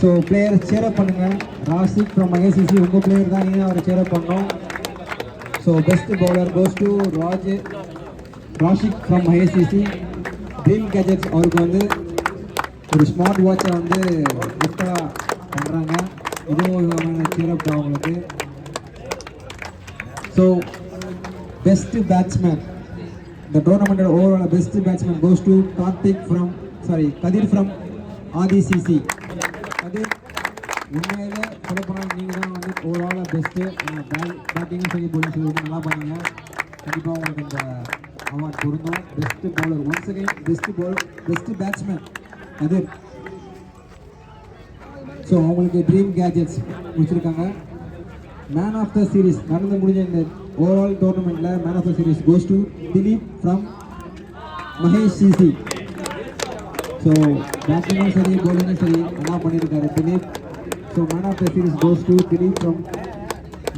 So player சேர் அப் பண்ணுங்க. Rasik from ICC உங்கள் player தான், நீங்கள் அவரை சேர் அப் பண்ணோம். So best bowler goes to Rashik from ICC. Dream gadgets அவருக்கு வந்து ஒரு ஸ்மார்ட் வாட்சை வந்து கிஃப்டாக பண்ணுறாங்க. இதுவும் சேர் அப் அவங்களுக்கு. ஸோ பெஸ்ட் பேட்ஸ்மேன், இந்த tournament overall best batsman goes to Kathir from Aadhi CC. Kathir, உண்மையிலே சொல்லப்போனால் நீங்கள் தான் வந்து ஓவராலாக பெஸ்ட்டு. பேட்டிங்கும் சரி போலிங் சரி நல்லா பண்ணீங்க. கண்டிப்பாக உங்களுக்கு இந்த அவார்ட் பொருந்தும். Best bowler once again best batsman Kathir. So அவங்களுக்கு ட்ரீம் கேஜெட்ஸ் முடிச்சிருக்காங்க. மேன் ஆஃப் த சீரீஸ் நடந்து முடிஞ்ச இந்த ஓவரால் டோர்னமெண்ட்டில் man of the series goes to Dilip from Mahesh CC. So பேட்டிங்கும் சரி பவுலிங்கும் சரி நல்லா பண்ணியிருக்காரு Dilip. So man of the series goes to Dilip from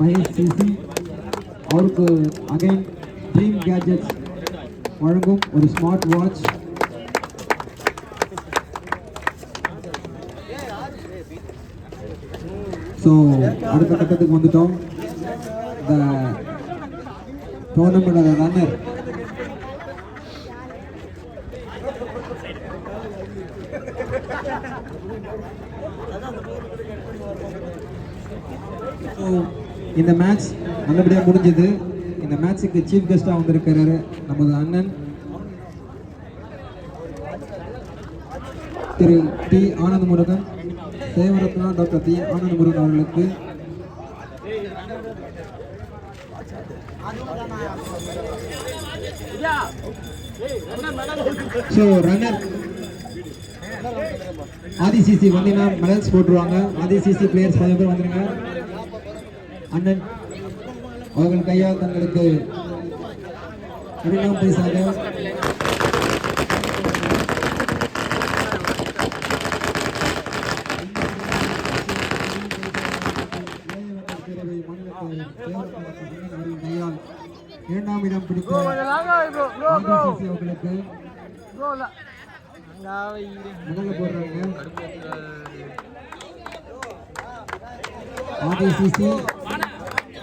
Mahesh CC. அவருக்கு அகைன் ட்ரீம் கேஜெட்ஸ் வழங்கும் ஒரு ஸ்மார்ட் வாட்ச். ஸோ அடுத்த கட்டத்துக்கு வந்துட்டோம். இந்த டோர்னமெண்டோட ரன்னர் இந்த மேட்ச் நல்லபடியாக முடிஞ்சது. இந்த மேட்சுக்கு சீஃப் கெஸ்டாக வந்திருக்கிறாரு நமது அண்ணன் Thiru T Anand Murugan. Sevaratna doctor T Anand Murugan அவர்களுக்கு ரன்னர் ஆதிசிசி வந்தீங்கன்னா மெடல்ஸ் போட்டுருவாங்க. ஆதிசிசி பிளேயர்ஸ் 10 பேர் வந்துருங்க. அண்ணன் அவர்கள் கையால் தங்களுக்கு இரண்டாம் பரிசாக இரண்டாம் இடம் பிடித்த ஆதிசிசி அவர்களுக்கு முதல்ல போடுறாங்க. ஆதிசிசி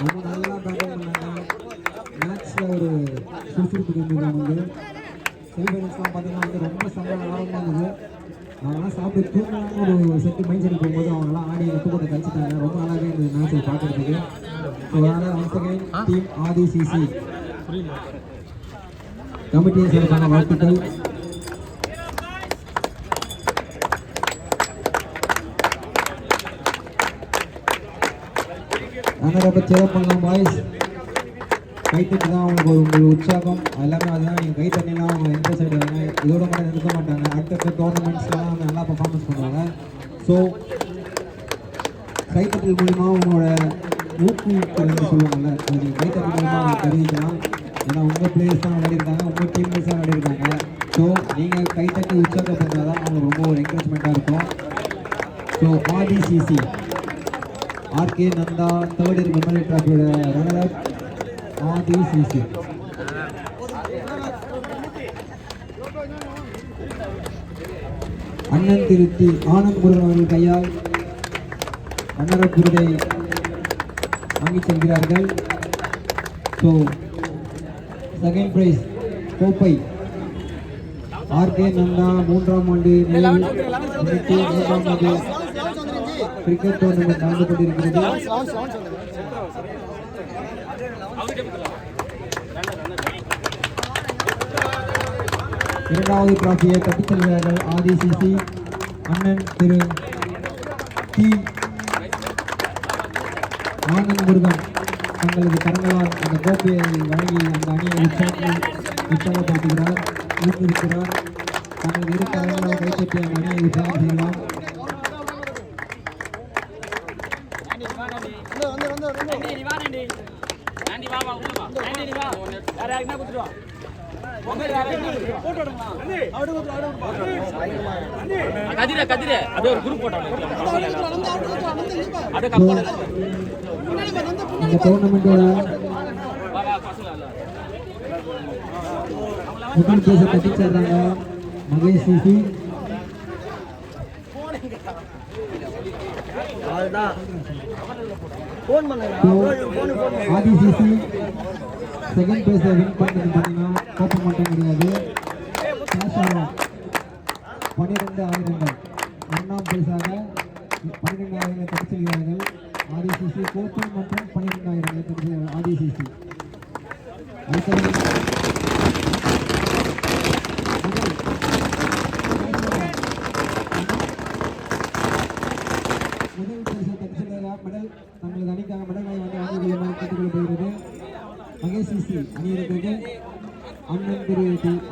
ரொம்ப நல்லா பேட்டிங் பண்ணாங்க. மேட்ச்சில் ஒரு சுறுசுறுப்பு கொண்டுருக்காங்க. செலிபிரேஷன்ஸ்லாம் பார்த்தீங்கன்னா வந்து ரொம்ப சம்பளமாக இருந்தது. அவங்களாம் சாப்பிட்டு தூங்கலாம்னு ஒரு செட்டு மைண்ட் செட் போகும்போது அவங்களாம் ஆடி தூக்கத்தை கழிச்சிட்டாங்க. ரொம்ப நல்லாவே இந்த மேட்சை பார்க்குறதுக்கு. ஸோ அதனால் ஒன்ஸ் அகைன் டீம் ஆதிசிசி கமிட்டியை சார்பான வாழ்த்துக்கள். ரன்னரை சேர் பண்ணலாம் பாய்ஸ். கைத்தட்டு தான் அவங்களுக்கு ஒரு உற்சாகம் எல்லாமே. அதுதான் நீங்கள் கை தண்ணிலாம் அவங்க இன்ட்ரெஸ்ட் ஆகிடுவாங்க. இதோட மட்டும் நிறுத்த மாட்டாங்க. அடுத்த டோர்னமெண்ட்ஸ்லாம் அவங்க நல்லா பர்ஃபார்மன்ஸ் பண்ணுவாங்க. ஸோ கைத்தட்டல் மூலிமா அவங்களோட ஊக்குவித்தல்னு சொல்லுவாங்கள்ல, அது நீங்கள் கைத்தட்டல் மூலிமா அவங்க தெரிவிக்கலாம். ஏன்னா உங்கள் பிளேயர்ஸ் தான் விளையாடிருக்காங்க, உங்கள் டீம்மேட்ஸ் தான் விளையாடிருக்காங்க. ஸோ நீங்கள் கைத்தட்டி உற்சாகப்படுறதா தான் அவங்களுக்கு ரொம்ப ஒரு என்கரேஜ்மெண்ட்டாக இருக்கும். So Aadhi CC RK Nanda third year memorial டிராஃபியோட ரன்னர் ஆதிசிசி. அண்ணன் திரு டி ஆனந்த் முருகன் அவர்கள் கையால் ரன்னர் விருதை வாங்கி செல்கிறார்கள். ஸோ செகண்ட் பிரைஸ் கோப்பை ஆர்கே நந்தா 3ஆம் ஆண்டு 3ஆம் ஆண்டு கிரிக்கெட் டோர்னமெண்ட் நடந்து கொண்டிருக்கிறது. இரண்டாவது டிராஃபியை கட்டிச் செல்கிறார்கள் ஆதிசிசி. அண்ணன் திரு டி ஆனந்த் முருகன் தங்களது கரங்களால் அந்த கோப்பையை வழங்கி அந்த அணியை உற்சாகப்படுத்துகிறார், ஊக்குவிக்கிறார். தங்களது இரு கரங்களால் கைப்பற்றி அந்த அணியை உற்சாகம் செய்யலாம். இந்த டோர்னமெண்டோட முதல் பிளேஸை கட்டி சேர்றாங்க மகேஷ் சிசி. ஆதிசிசி செகண்ட் பிளேஸை வின் பண்ணது பார்த்தீங்கன்னா கோப்பை மட்டும் கிடையாது, கேஷ் அவார்ட் 12,000 ஒன்றாம் பிரைஸாக 12,000 தடுச்சிருக்கிறார்கள் ஆதிசிசி. கோப்பை மற்றும் 12,000 தடுச்சிருக்கிறார்கள் ஆதிசிசி. அடுத்தது முதல் பரிசை தடுச்சிருக்கிற மெடல் தங்களது அணிக்காக மெடல்களை வந்து வாங்கிக் கேட்டுக்கொள்ளப்படுகிறது. மகேசிசி அணியினருக்கு அண்ணன் திரு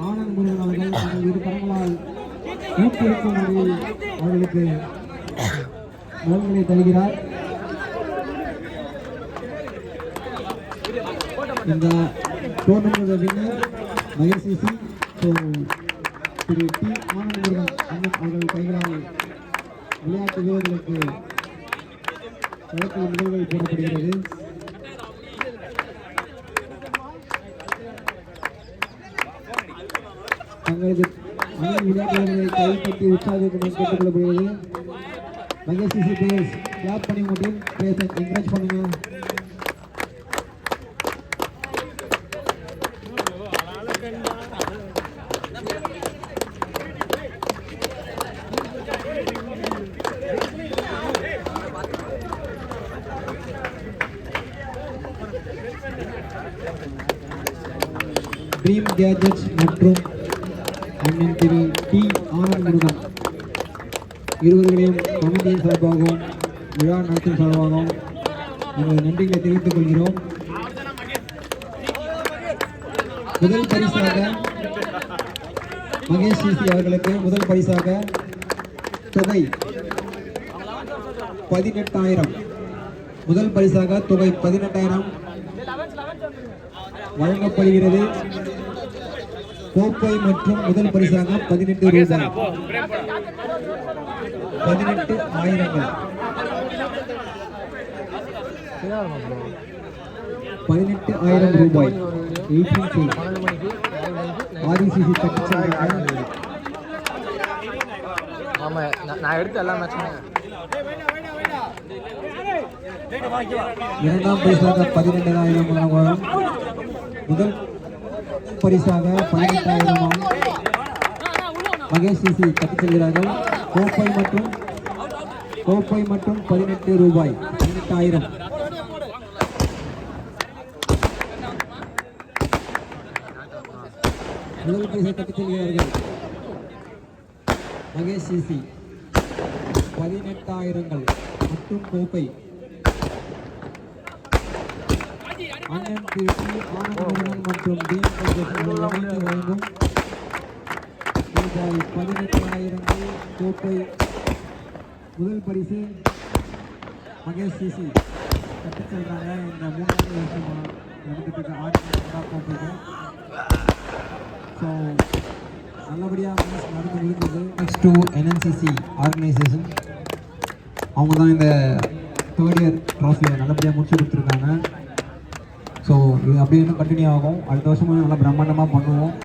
ஆனந்த் முருகன் அவர்கள் தங்கள் இரு கரங்களால் ஊக்குவிக்கும் வகையில் அவர்களுக்கு மெடல்களை தருகிறார். இந்த டோர்னமெண்ட் வின்னர் மகேசிசி. ஸோ திரு ஆனந்த் முருகன் அண்ணன் அவர்கள் கைகளால் விளையாட்டு வீரர்களுக்கு வழக்கு நிகழ்வுகள் போடப்படுகிறது. தங்களது அணி விளையாட்டு வீரர்களை கைப்பற்றி உற்சாகத்துடன் கேட்டுக்கொள்ளப்படுகிறது. மகேசிசி பிளேயர்ஸ் கிளாப் பண்ணி மட்டும் பிளேயர்ஸை என்கரேஜ் பண்ணுங்க. ட்ரீம் கேஜெட்ஸ் மற்றும் அண்ணன் திரு ஆனந்த் முருகன் இருவர்களையும் கமிட்டியின் சார்பாகவும் விழா நடத்தும் சார்பாகவும் எங்களது நன்றிகளை தெரிவித்துக் கொள்கிறோம். முதல் பரிசாக மகேஷ் சிசி அவர்களுக்கு முதல் பரிசாக தொகை 18,000 முதல் பரிசாக தொகை 18,000 வழங்கப்படுகிறது. கோப்பை மற்றும் முதல் பரிசாக 18 ரூபாய் 18,000 ரூபாய் 18K ஆதிசிசி கட்டிச்சாங்க. ஆமா நான் எடுத்த எல்லா மேட்சுமே. இரண்டாம் பரிசாக 12,000 வரும். முதல் பரிசாக 18,000 மகேஷ் சிசி கட்டிச் செல்கிறார்கள். கோப்பை மற்றும் 18 ரூபாய் 18,000. முதல் பரிசை கட்டிச் செல்கிறார்கள் மகேஷ் சிசி 18,000 மற்றும் கோப்பை அண்ணன் திரு ஆனந்த் மற்றும் வழங்கும் ரூபாய் 18,000 கோப்பை. முதல் பரிசு மகேஷ் சிசி கட்டிச் செல்றாங்க. இந்த 3வது வருஷமா நடந்துட்டு ஆடினா கோப்பைக்கு. ஸோ நல்லபடியாக மேட்ச் நடந்து முடிந்தது. நெக்ஸ்ட் டு NNCC ஆர்கனைசேஷன் அவங்க தான் இந்த தேர்ட் இயர் ட்ராஃபியை நல்லபடியாக முடிச்சு கொடுத்துருக்காங்க. ஸோ இது அப்படியே இன்னும் கண்டினியூ ஆகும். அடுத்த வருஷமும் நல்லா பிரம்மாண்டமாக பண்ணுவோம்.